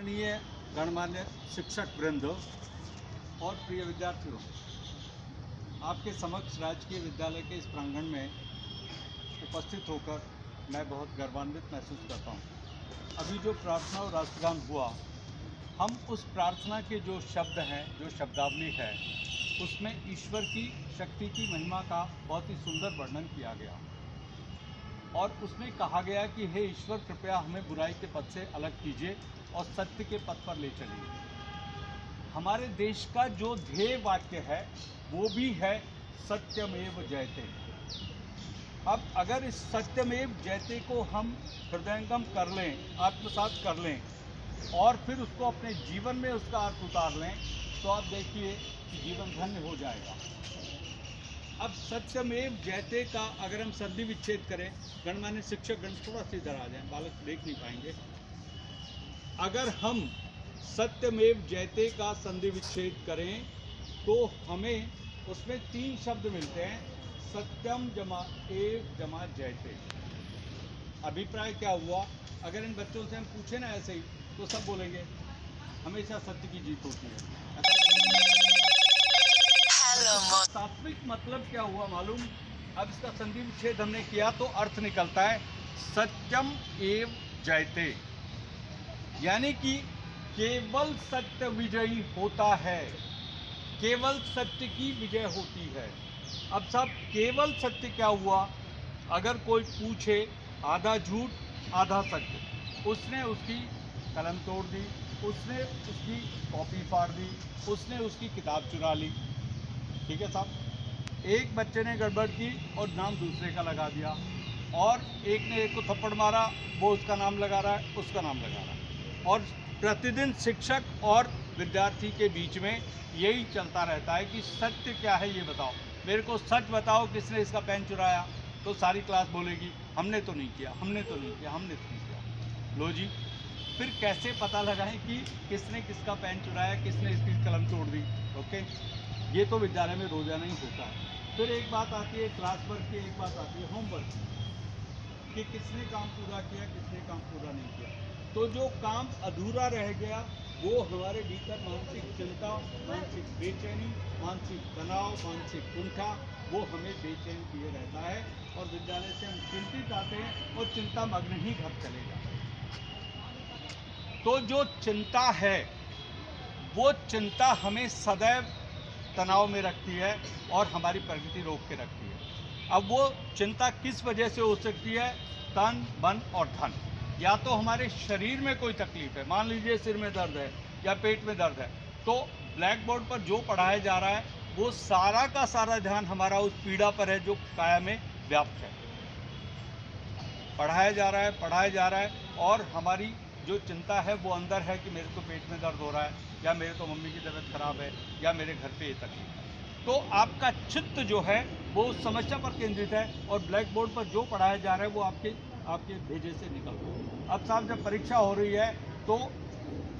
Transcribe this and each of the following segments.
माननीय गणमान्य शिक्षक वृंद और प्रिय विद्यार्थियों, आपके समक्ष राजकीय विद्यालय के इस प्रांगण में उपस्थित होकर मैं बहुत गर्वान्वित महसूस करता हूँ। अभी जो प्रार्थना और राष्ट्रगान हुआ, हम उस प्रार्थना के जो शब्द हैं, जो शब्दावली है, उसमें ईश्वर की शक्ति की महिमा का बहुत ही सुंदर वर्णन किया गया और उसमें कहा गया कि हे ईश्वर, कृपया हमें बुराई के पथ से अलग कीजिए और सत्य के पथ पर ले चलिए। हमारे देश का जो ध्येय वाक्य है वो भी है सत्यमेव जयते। अब अगर इस सत्यमेव जयते को हम हृदयंगम कर लें, आत्मसात कर लें और फिर उसको अपने जीवन में उसका अर्थ उतार लें, तो आप देखिए कि जीवन धन्य हो जाएगा। अब सत्यमेव जयते का अगर हम संधि विच्छेद करें, गणमान्य शिक्षक गण थोड़ा सा इधर आ जाएं, बालक देख नहीं पाएंगे। अगर हम सत्यमेव जयते का संधि विच्छेद करें तो हमें उसमें 3 शब्द मिलते हैं, सत्यम जमा एव जमा जयते। अभिप्राय क्या हुआ? अगर इन बच्चों से हम पूछे ना ऐसे ही, तो सब बोलेंगे हमेशा सत्य की जीत होती है। तात्विक मतलब क्या हुआ मालूम? अब इसका संधि विच्छेद हमने किया तो अर्थ निकलता है सत्यम एव जयते, यानी कि केवल सत्य विजयी होता है, केवल सत्य की विजय होती है। अब साहब, केवल सत्य क्या हुआ? अगर कोई पूछे आधा झूठ आधा सत्य, उसने उसकी कलम तोड़ दी, उसने उसकी कॉपी फाड़ दी, उसने उसकी किताब चुरा ली। ठीक है साहब, एक बच्चे ने गड़बड़ की और नाम दूसरे का लगा दिया, और एक ने एक को थप्पड़ मारा, वो उसका नाम लगा रहा है, उसका नाम लगा रहा है, और प्रतिदिन शिक्षक और विद्यार्थी के बीच में यही चलता रहता है कि सत्य क्या है ये बताओ, मेरे को सच बताओ, किसने इसका पेन चुराया? तो सारी क्लास बोलेगी हमने तो नहीं किया, हमने तो नहीं किया, हमने तो नहीं किया। लो जी, फिर कैसे पता लगाएं कि किसने किसका पेन चुराया, किसने इसकी कलम तोड़ दी? ओके, ये तो विद्यालय में रोजाना ही होता है। फिर एक बात आती है क्लास वर्क की, एक बात आती है होमवर्क कि किसने काम पूरा किया, किसने काम पूरा नहीं किया। तो जो काम अधूरा रह गया वो हमारे भीतर मानसिक चिंता, मानसिक बेचैनी, मानसिक तनाव, मानसिक कुंठा, वो हमें बेचैन किए रहता है और विद्यालय से हम चिंतित आते हैं और चिंता मग्न ही घर चले जाते हैं। तो जो चिंता है वो चिंता हमें सदैव तनाव में रखती है और हमारी प्रगति रोक के रखती है। अब वो चिंता किस वजह से हो सकती है? तन, मन और धन। या तो हमारे शरीर में कोई तकलीफ है, मान लीजिए सिर में दर्द है या पेट में दर्द है, तो ब्लैक बोर्ड पर जो पढ़ाया जा रहा है वो सारा का सारा ध्यान हमारा उस पीड़ा पर है जो काया में व्याप्त है। पढ़ाया जा रहा है और हमारी जो चिंता है वो अंदर है कि मेरे को पेट में दर्द हो रहा है, या मेरे तो मम्मी की तबीयत खराब है, या मेरे घर पे ये तकलीफ है। तो आपका चित्त जो है वो उस समस्या पर केंद्रित है और ब्लैक बोर्ड पर जो पढ़ाया जा रहा है वो आपके भेजे से निकल रहा है। अब साहब, जब परीक्षा हो रही है तो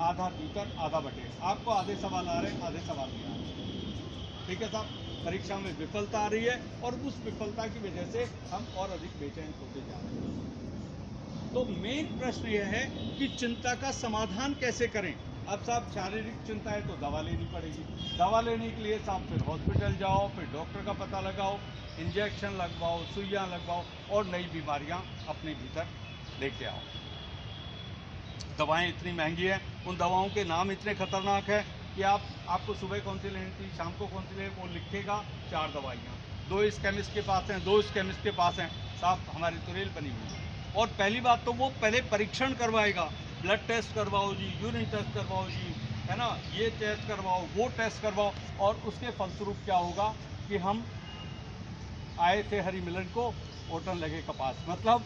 आधा भीतर आधा बटे, आपको आधे सवाल आ रहे हैं, आधे सवाल नहीं आ रहे। ठीक है साहब, परीक्षा में विफलता आ रही है और उस विफलता की वजह से हम और अधिक बेचैन होते जा रहे हैं। तो मेन प्रश्न यह है कि चिंता का समाधान कैसे करें। अब साहब, शारीरिक चिंता है तो दवा लेनी पड़ेगी, दवा लेने के लिए साहब फिर हॉस्पिटल जाओ, फिर डॉक्टर का पता लगाओ, इंजेक्शन लगवाओ, सुइयां लगवाओ और नई बीमारियां अपने भीतर लेके आओ। दवाएं इतनी महंगी हैं, उन दवाओं के नाम इतने खतरनाक हैं कि आपको सुबह कौन सी लेनी थी, शाम को कौन सी लेनी, वो लिखेगा 4 दवाइयाँ, 2 इस केमिस्ट के पास हैं, 2 इस केमिस्ट के पास हैं। साहब, हमारी तो रेल बनी हुई है। और पहली बात तो वो पहले परीक्षण करवाएगा, ब्लड टेस्ट करवाओ जी, यूरिन टेस्ट करवाओ जी, है ना, ये टेस्ट करवाओ, वो टेस्ट करवाओ, और उसके फलस्वरूप क्या होगा कि हम आए थे हरी मिलन को, ओटन लगे कपास, मतलब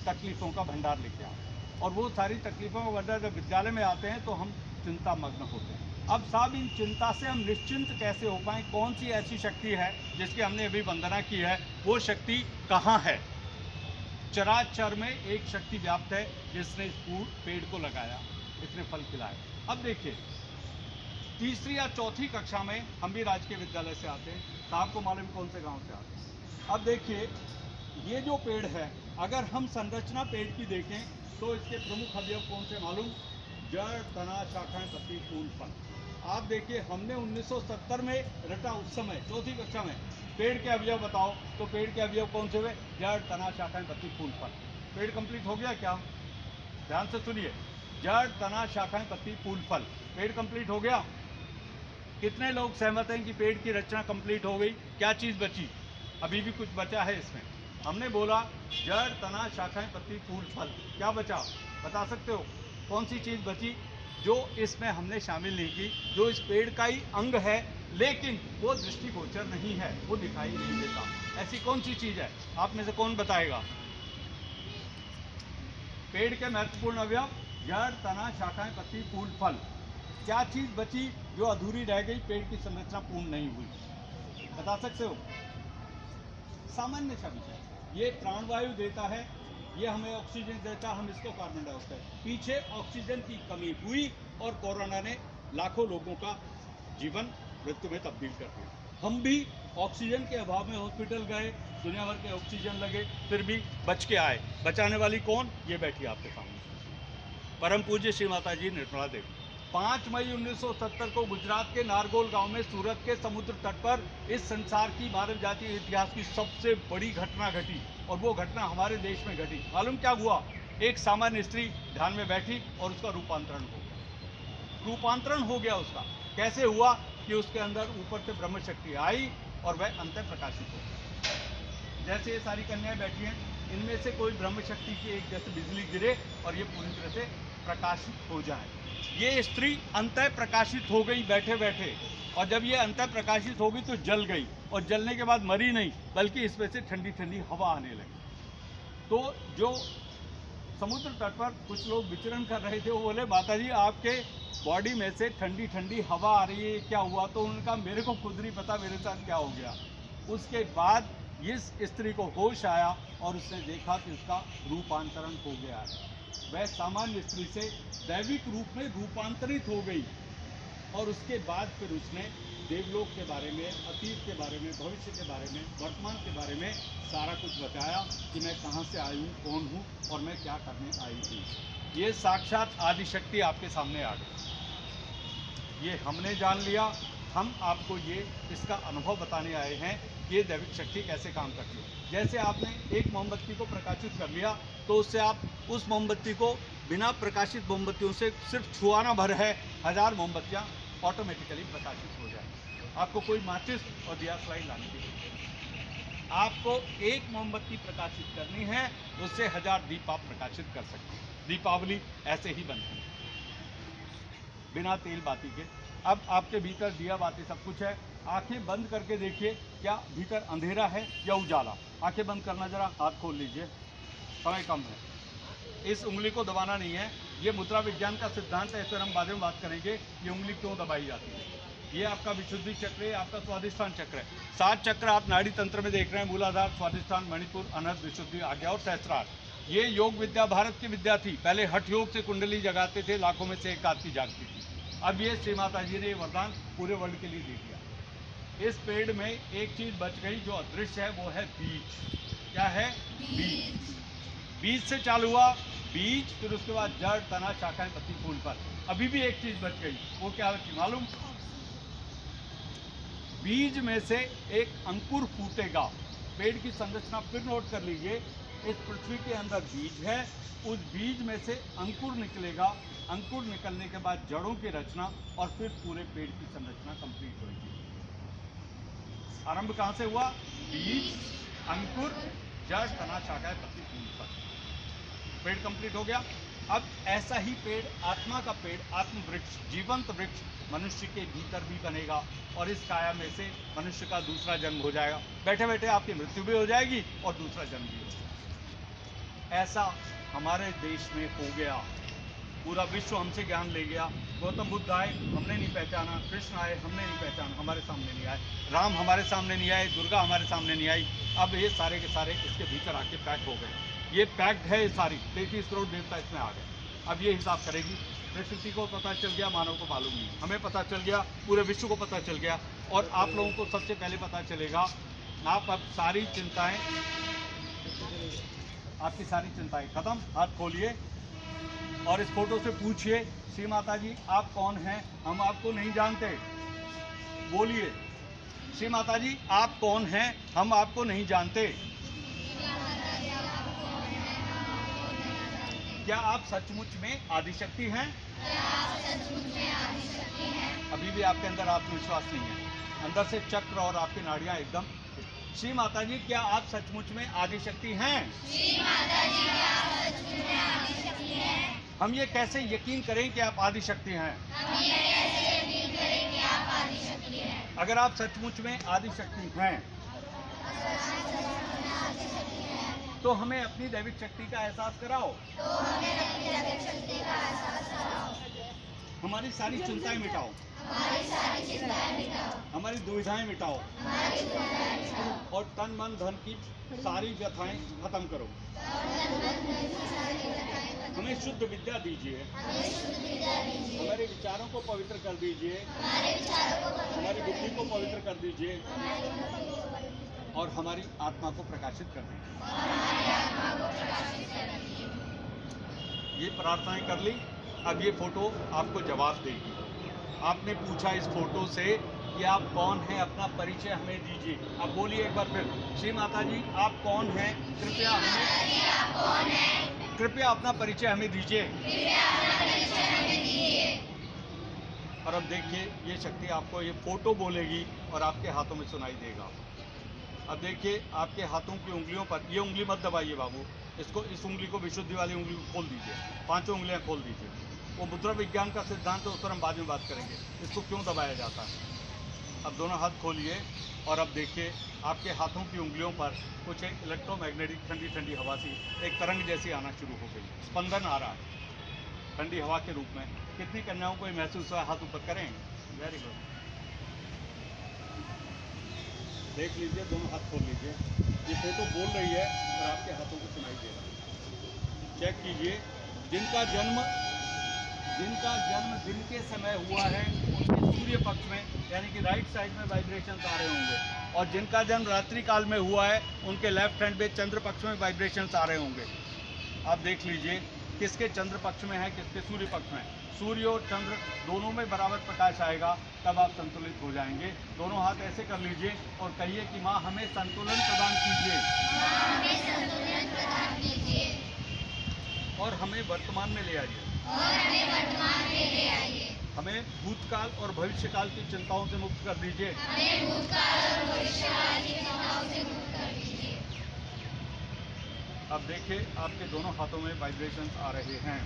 तकलीफ़ों का भंडार लेके आओ। और वो सारी तकलीफ़ों का भंडार जब विद्यालय में आते हैं तो हम चिंता मग्न होते हैं। अब साहब, इन चिंता से हम निश्चिंत कैसे हो पाएँ? कौन सी ऐसी शक्ति है जिसकी हमने अभी वंदना की है, वो शक्ति कहाँ है? चराचर में एक शक्ति व्याप्त है जिसने इस पेड़ को लगाया, इतने फल खिलाए। अब देखिए, तीसरी या चौथी कक्षा में हम भी राजकीय विद्यालय से आते हैं, साहब को मालूम कौन से गांव से आते हैं। अब देखिए, ये जो पेड़ है, अगर हम संरचना पेड़ की देखें तो इसके प्रमुख अवयव कौन से मालूम? जड़ तना शाखाएं पत्ती फूल फल। आप देखिए हमने 1970 में रटा उस समय चौथी कक्षा में पेड़ के अवयव बताओ, तो पेड़ के अवयव कौन से हुए? जड़ तना शाखाएं पत्ती फूल फल। पेड़ कंप्लीट हो गया क्या? ध्यान से सुनिए, जड़ तना शाखाएं पत्ती फूल फल, पेड़ कंप्लीट हो गया। कितने लोग सहमत हैं कि पेड़ की रचना कंप्लीट हो गई? क्या चीज़ बची? अभी भी कुछ बचा है इसमें। हमने बोला जड़ तना शाखाएं पत्ती फूल फल, क्या बचा बता सकते हो? कौन सी चीज़ बची जो इसमें हमने शामिल नहीं की, जो इस पेड़ का ही अंग है लेकिन वो दृष्टिगोचर नहीं है, वो दिखाई नहीं देता? ऐसी कौन सी चीज़ है? आप में से कौन बताएगा? पेड़ के महत्वपूर्ण अवयव जड़ तना शाखाएं पत्ती फूल फल। क्या चीज़ बची जो अधूरी रह गई, पेड़ की संरचना पूर्ण नहीं हुई? बता सकते हो? सामान्य सा विषय, ये प्राणवायु देता है, ये हमें ऑक्सीजन देता, हम इसको कार्बन डाइऑक्साइड। पीछे ऑक्सीजन की कमी हुई और कोरोना ने लाखों लोगों का जीवन मृत्यु में तब्दील कर दिया। हम भी ऑक्सीजन के अभाव में हॉस्पिटल गए, दुनिया भर के ऑक्सीजन लगे, फिर भी बच के आए। बचाने वाली कौन? ये बैठी आपके सामने, परम पूज्य श्री माता जी निर्मला देवी। 5 मई 1970 को गुजरात के नारगोल गांव में सूरत के समुद्र तट पर इस संसार की मानव जाति के इतिहास की सबसे बड़ी घटना घटी, और वो घटना हमारे देश में घटी। मालूम क्या हुआ? एक सामान्य स्त्री ध्यान में बैठी और उसका रूपांतरण हो गया। रूपांतरण हो गया उसका। कैसे हुआ? कि उसके अंदर ऊपर से ब्रह्म शक्ति आई और वह अंतर प्रकाशित हो गई। जैसे ये सारी कन्याएं बैठी हैं, इनमें से कोई ब्रह्म शक्ति की एक जैसे बिजली गिरे और ये पूरी तरह से प्रकाशित हो जाए। ये स्त्री अंतः प्रकाशित हो गई बैठे बैठे, और जब ये अंतः प्रकाशित हो गई तो जल गई, और जलने के बाद मरी नहीं, बल्कि इसमें से ठंडी ठंडी हवा आने लगी। तो जो समुद्र तट पर कुछ लोग विचरण कर रहे थे, वो बोले माता जी आपके बॉडी में से ठंडी ठंडी हवा आ रही है, क्या हुआ? तो उनका मेरे को खुद नहीं पता मेरे साथ क्या हो गया। उसके बाद इस स्त्री को होश आया और उसने देखा कि उसका रूपांतरण हो गया है। वह सामान्य स्त्री से दैविक रूप में रूपांतरित हो गई, और उसके बाद फिर उसने देवलोक के बारे में, अतीत के बारे में, भविष्य के बारे में, वर्तमान के बारे में सारा कुछ बताया कि मैं कहाँ से आई हूँ, कौन हूँ और मैं क्या करने आई हूँ। ये साक्षात आदिशक्ति आपके सामने आ गई। ये हमने जान लिया, हम आपको ये इसका अनुभव बताने आए हैं कि ये दैविक शक्ति कैसे काम करती है। जैसे आपने एक मोमबत्ती को प्रकाशित कर लिया, तो उससे आप उस मोमबत्ती को बिना प्रकाशित मोमबत्तियों से सिर्फ छुआना भर है, 1000 मोमबत्तियाँ ऑटोमेटिकली प्रकाशित हो जाएगी। आपको कोई माचिस और दिया स्लाइड लाने की जरूरत नहीं। आपको एक मोमबत्ती प्रकाशित करनी है, उससे 1000 दीप आप प्रकाशित कर सकते हैं। दीपावली ऐसे ही बनती है, बिना तेल बाती के। अब आपके भीतर दिया बाती सब कुछ है। आंखें बंद करके देखिए, क्या भीतर अंधेरा है या उजाला? आंखें बंद करना, जरा हाथ खोल लीजिए, समय कम है। इस उंगली को दबाना नहीं है, ये मुद्रा विज्ञान का सिद्धांत है, इस पर हम बाद में बात करेंगे ये उंगली क्यों दबाई जाती है। ये आपका विशुद्धि चक्र है, आपका स्वादिष्ठान चक्र है। 7 चक्र आप नाड़ी तंत्र में देख रहे हैं, मूलाधार, स्वादिष्ठान, मणिपुर, अनहद, विशुद्धि, आज्ञा और सहस्त्रार। ये योग विद्या भारत की विद्या थी। पहले हठ योग से कुंडली जगाते थे, लाखों में से एक आध की जागती थी। अब ये श्री माता जी ने ये वरदान पूरे वर्ल्ड के लिए दे दिया। इस पेड़ में एक चीज़ बच गई जो अदृश्य है, वो है बीज। क्या है? बीज। बीज से चालू हुआ, बीज, फिर उसके बाद जड़, तना, शाखाएं, पत्ती, फूल, फल। अभी भी एक चीज़ बच गई, वो क्या बची मालूम? बीज में से एक अंकुर फूटेगा। पेड़ की संरचना फिर नोट कर लीजिए। इस पृथ्वी के अंदर बीज है, उस बीज में से अंकुर निकलेगा। अंकुर निकलने के बाद जड़ों की रचना, और फिर पूरे पेड़ की संरचना कंप्लीट होगी। आरंभ कहाँ से हुआ? बीज, अंकुर, जड़, तना, शाखाएं, पत्ती, फूल, फल। पेड़ कंप्लीट हो गया। अब ऐसा ही पेड़, आत्मा का पेड़, आत्म वृक्ष, जीवंत वृक्ष मनुष्य के भीतर भी बनेगा, और इस काया में से मनुष्य का दूसरा जन्म हो जाएगा। बैठे बैठे आपकी मृत्यु भी हो जाएगी और दूसरा जन्म भी हो जाएगा। ऐसा हमारे देश में हो गया। पूरा विश्व हमसे ज्ञान ले गया। गौतम बुद्ध आए, हमने नहीं पहचाना। कृष्ण आए, हमने नहीं पहचाना, हमारे सामने नहीं आए। राम हमारे सामने नहीं आए, दुर्गा हमारे सामने नहीं आई। अब ये सारे के सारे इसके भीतर आके पैक हो गए। ये पैक्ड है, ये सारी 33 करोड़ देवता इसमें आ गए। अब ये हिसाब करेगी। प्रकृति को पता चल गया, मानव को मालूम नहीं, हमें पता चल गया, पूरे विश्व को पता चल गया, और आप लोगों को सबसे पहले पता चलेगा। आप अब सारी चिंताएं, आपकी सारी चिंताएं खत्म। हाथ खोलिए, और इस फोटो से पूछिए, श्री माता जी आप कौन हैं, हम आपको नहीं जानते। बोलिए, श्री माता जी आप कौन हैं, हम आपको नहीं जानते। क्या आप सचमुच में आदिशक्ति हैं? अभी भी आपके अंदर आत्मविश्वास नहीं है, अंदर से चक्र और आपकी नाड़ियां एकदम। श्री माता जी क्या आप सचमुच में आदिशक्ति हैं? श्री माता जी क्या आप सचमुच में आदिशक्ति हैं? हम ये कैसे यकीन करें कि आप आदिशक्ति हैं? हम ये कैसे यकीन करें कि आप आदिशक्ति हैं? अगर आप सचमुच में आदिशक्ति हैं तो हमें अपनी दैविक शक्ति का एहसास कराओ। हमारी सारी चिंताएं मिटाओ, हमारी दुविधाएं मिटाओ और तन मन धन की सारी व्यथाएं खत्म करो। हमें शुद्ध विद्या दीजिए, हमारे विचारों को पवित्र कर दीजिए, हमारी बुद्धि को पवित्र कर दीजिए और हमारी आत्मा को प्रकाशित कर दीजिए। ये प्रार्थनाएं कर ली। अब ये फोटो आपको जवाब देगी। आपने पूछा इस फोटो से कि आप कौन हैं, अपना परिचय हमें दीजिए। अब बोलिए एक बार फिर, श्री माता जी आप कौन हैं, कृपया अपना परिचय हमें दीजिए। और अब देखिए ये शक्ति आपको ये फोटो बोलेगी और आपके हाथों में सुनाई देगा। अब देखिए आपके हाथों की उंगलियों पर, ये उंगली मत दबाइए बाबू, इसको, इस उंगली को, विशुद्धि वाली उंगली को खोल दीजिए, 5 उंगलियां खोल दीजिए। वो मुद्रा विज्ञान का सिद्धांत है, उस पर हम बाद में बात करेंगे, इसको क्यों दबाया जाता है। अब दोनों हाथ खोलिए और अब देखिए आपके हाथों की उंगलियों पर कुछ एक इलेक्ट्रोमैग्नेटिक ठंडी ठंडी हवा सी एक तरंग जैसी आना शुरू हो गई, स्पंदन आ रहा है ठंडी हवा के रूप में। कितनी कन्याओं को ये महसूस हुआ? हाथ ऊपर करें। Very good. देख लीजिए, दोनों हाथ खोल लीजिए, ये फोटो बोल रही है और आपके हाथों को सुनाई दे रहा है। चेक कीजिए, जिनका जन्म दिन के समय हुआ है उनके सूर्य पक्ष में यानी कि राइट साइड में वाइब्रेशंस आ रहे होंगे, और जिनका जन्म रात्रि काल में हुआ है उनके लेफ्ट हैंड पे चंद्र पक्ष में वाइब्रेशंस आ रहे होंगे। आप देख लीजिए किसके चंद्र पक्ष में है, किसके सूर्य पक्ष में। सूर्य और चंद्र दोनों में बराबर प्रकाश आएगा, तब आप संतुलित हो जाएंगे। दोनों हाथ ऐसे कर लीजिए और कहिए कि माँ हमें संतुलन प्रदान कीजिए और हमें वर्तमान में ले आइए। हमें भूतकाल और भविष्यकाल की चिंताओं से मुक्त कर दीजिए। अब देखिए आपके दोनों हाथों में वाइब्रेशंस आ रहे हैं।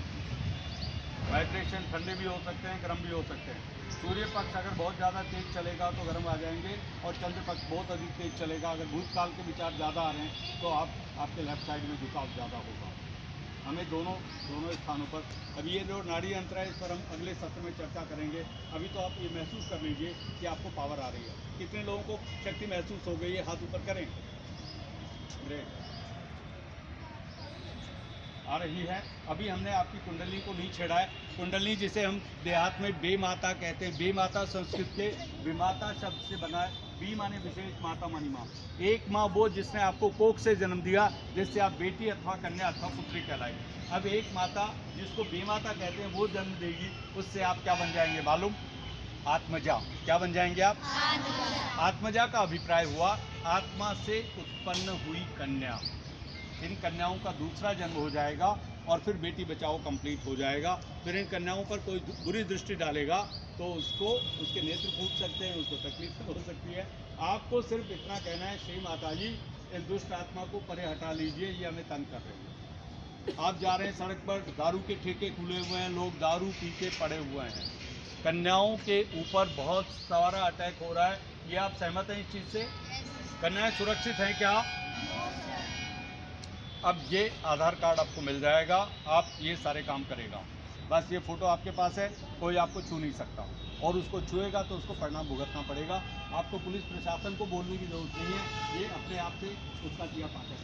वाइब्रेशन ठंडे भी हो सकते हैं, गर्म भी हो सकते हैं। सूर्य पक्ष अगर बहुत ज़्यादा तेज चलेगा तो गर्म आ जाएंगे, और चंद्र पक्ष बहुत अधिक तेज चलेगा। अगर भूतकाल के विचार ज़्यादा आ रहे हैं तो आपके लेफ्ट साइड में झुकाव ज़्यादा होगा। हमें दोनों स्थानों पर, अब ये जो नाड़ी यंत्र है इस पर हम अगले सत्र में चर्चा करेंगे। अभी तो आप ये महसूस कर लीजिए कि आपको पावर आ रही है। कितने लोगों को शक्ति महसूस हो गई है? हाथ ऊपर करें। ग्रेट, आ रही है। अभी हमने आपकी कुंडली को नहीं छेड़ा है। कुंडली जिसे हम देहात में बे माता कहते हैं, बे माता संस्कृत के विमाता शब्द से बना है। बी माने विशेष, माता मानी माँ। एक माँ वो जिसने आपको कोख से जन्म दिया, जिससे आप बेटी अथवा कन्या अथवा पुत्री कहलाई। अब एक माता जिसको बे माता कहते हैं वो जन्म देगी, उससे आप क्या बन जाएंगे मालूम? आत्मजा। क्या बन जाएंगे आप? आत्मजा का अभिप्राय हुआ आत्मा से उत्पन्न हुई कन्या। इन कन्याओं का दूसरा जन्म हो जाएगा और फिर बेटी बचाओ कंप्लीट हो जाएगा। फिर इन कन्याओं पर कोई बुरी दृष्टि डालेगा तो उसके नेत्र फूट सकते हैं, उसको तकलीफ हो सकती है। आपको सिर्फ इतना कहना है, श्री माता जी इस दुष्ट आत्मा को परे हटा लीजिए, ये हमें तंग कर रहे हैं। आप जा रहे हैं सड़क पर, दारू के ठेके खुले हुए हैं, लोग दारू पी के पड़े हुए हैं, कन्याओं के ऊपर बहुत सारा अटैक हो रहा है। ये आप सहमत हैं इस चीज़ से? कन्याएं सुरक्षित हैं क्या? अब ये आधार कार्ड आपको मिल जाएगा, आप ये सारे काम करेगा। बस ये फ़ोटो आपके पास है, कोई आपको छू नहीं सकता, और उसको छुएगा तो उसको परिणाम भुगतना पड़ेगा। आपको पुलिस प्रशासन को बोलने की ज़रूरत नहीं है, ये अपने आप से उसका किया पाता है।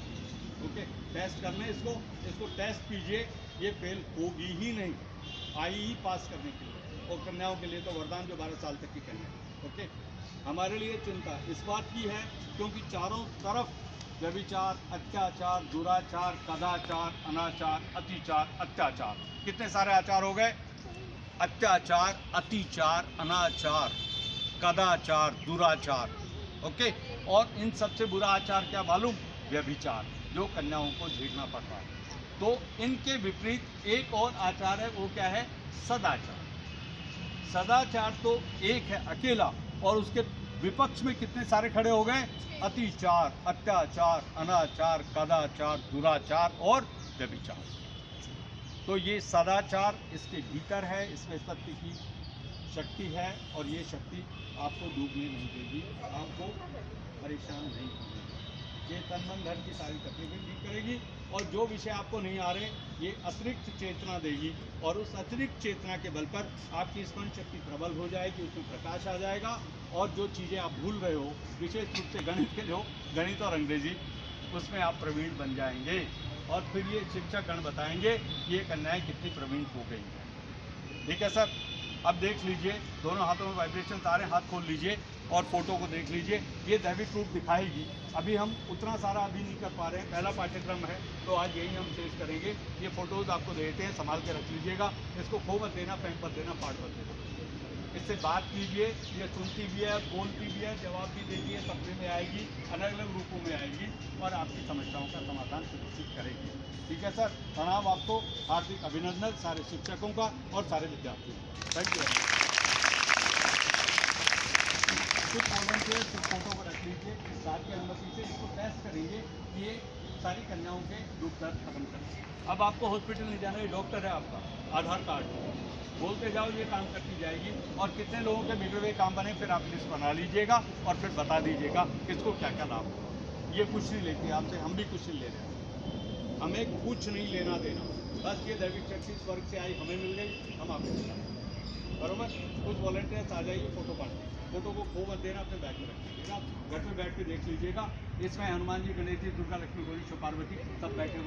ओके, टेस्ट करने इसको टेस्ट कीजिए, ये फेल होगी ही नहीं, आई पास करने के लिए। और कन्याओं के लिए तो वरदान जो 12 साल तक की कन्या। ओके, हमारे लिए चिंता इस बात की है क्योंकि चारों तरफ व्यभिचार, अत्याचार, दुराचार, कदाचार, अनाचार, अतिचार, अत्याचार। कितने सारे आचार हो गए? अत्याचार, अतिचार, अनाचार, कदाचार, दुराचार। ओके। और इन सबसे बुरा आचार क्या मालूम? व्यभिचार, जो कन्याओं को झेलना पड़ता है। तो इनके विपरीत एक और आचार है, वो क्या है? सदाचार। सदाचार तो एक है अकेला, और उसके विपक्ष में कितने सारे खड़े हो गए? अतिचार, अत्याचार, अनाचार, कदाचार, दुराचार और व्यभिचार। तो ये सदाचार इसके भीतर है, इसमें सत्य की शक्ति है, और ये शक्ति आपको डूबने नहीं देगी, आपको परेशान नहीं करेगी। ये तन मन धन की सारी तकलीफें ठीक करेगी, और जो विषय आपको नहीं आ रहे ये अतिरिक्त चेतना देगी, और उस अतिरिक्त चेतना के बल पर आपकी स्मरण शक्ति प्रबल हो जाएगी, उसमें प्रकाश आ जाएगा, और जो चीज़ें आप भूल रहे हो, विशेष रूप से गणित के जो गणित और अंग्रेजी, उसमें आप प्रवीण बन जाएंगे। और फिर ये शिक्षक गण बताएंगे कि ये कन्याएं कितनी प्रवीण हो गई हैं। ठीक है सर। अब देख लीजिए, दोनों हाथों में वाइब्रेशन आ रहे हैं, हाथ खोल लीजिए और फोटो को देख लीजिए। ये दैविक रूप दिखाएगी। अभी हम उतना सारा अभी नहीं कर पा रहे हैं, पहला पाठ्यक्रम है, तो आज यही हम शेष करेंगे। ये फोटोज़ आपको देते हैं, संभाल के रख लीजिएगा। इसको खो मत देना, फेंक मत देना, फाड़ मत देना। इससे बात कीजिए, ये सुनती भी है, बोलती भी है, जवाब भी देती है, सपने में आएगी, अलग अलग रूपों में आएगी, और आपकी समस्याओं का समाधान सुनिश्चित करेगी। ठीक है सर। प्रणाम आपको, हार्दिक अभिनंदन सारे शिक्षकों का और सारे विद्यार्थियों का। Thank you. कुछ वॉलंटियर कुछ फोटो को रख लीजिए, इस बात की अनुमति से इसको टेस्ट करेंगे कि ये सारी कन्याओं के दुख दर्द खत्म करें। अब आपको हॉस्पिटल नहीं जाना, ये डॉक्टर है आपका, आधार कार्ड बोलते जाओ, ये काम करती जाएगी। और कितने लोगों के बिगड़े हुए काम बने, फिर आप लिस्ट बना लीजिएगा और फिर बता दीजिएगा किसको क्या क्या लाभ हो। ये कुछ नहीं लेती आपसे, हम भी कुछ नहीं ले रहे हैं, हमें कुछ नहीं लेना देना। बस ये दैविक शक्ति स्वर्ग से आई, हमें मिल गई, हम आपको मिला। बरोबर। कुछ वॉलंटियर्स आ जाइए, फोटो पार्टी, फोटो को खो मत देना, अपने बैग में रख लीजिएगा, घर पे बैठ के देख लीजिएगा। इसमें हनुमान जी, गणेश जी, दुर्गा, लक्ष्मी, गौरी, शिव, पार्वती सब बैठे